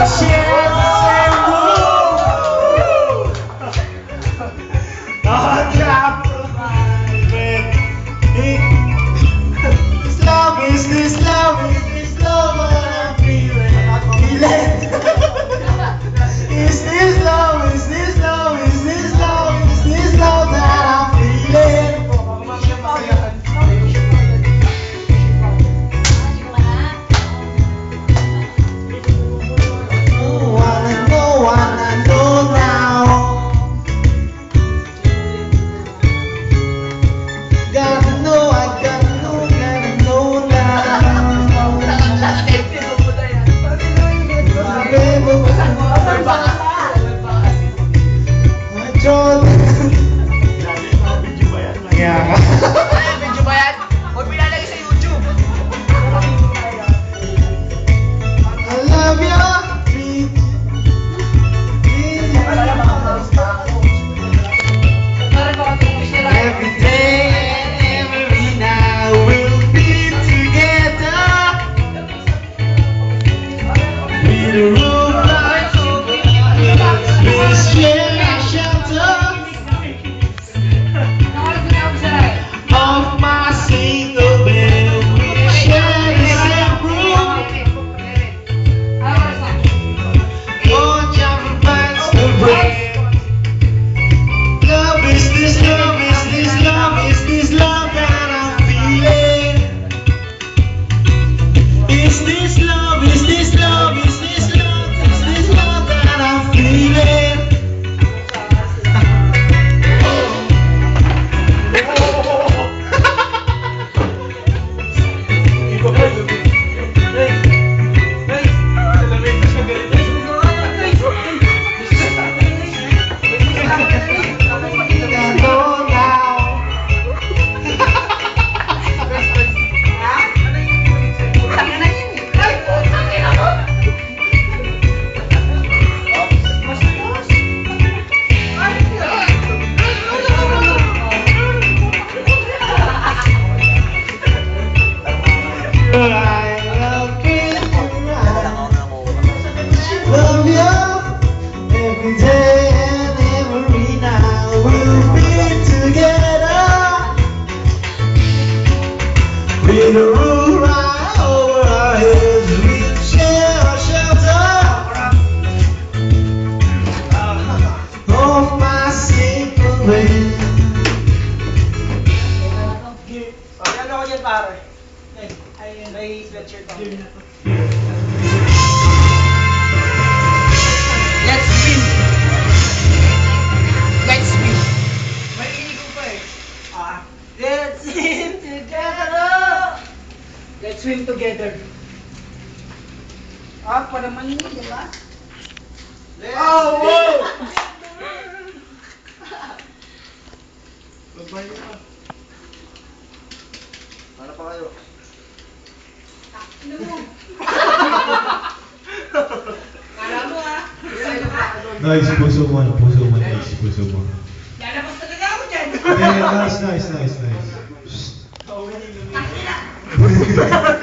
share the same room. On top of my bed. This love is this love is this love what I'm feeling. Is this love, is this love, is this love, is this love that I'm feeling? Wanna know now. Gotta know, I gotta know now. Yeah. Medyo ba yan? Huwag pinalagay sa YouTube. I love your feet. Every day and every night we'll be together. With a roof like we'll share a shelter of my single bed. We'll share the same room. Oh, jumping past the break. Love is this love, is this love, is this love that I'm feeling? Is this love, is this love, is this love, is this love that I'm feeling? Love you every day and every night. We'll be together with a roof right over our heads. We'll share a shelter of my single bed. Ano ko dyan, pare? May sweatshirt ako. Let's win! Let's win! May inigo pa eh. Let's win together! Let's win together. Pa naman yun, di ba? Oh, wow! Babae pa. Para pa kayo. Kala mo Nice, puso mo, nice, puso mo. Lalabas talaga ako dyan. Okay, nice. Ang ina!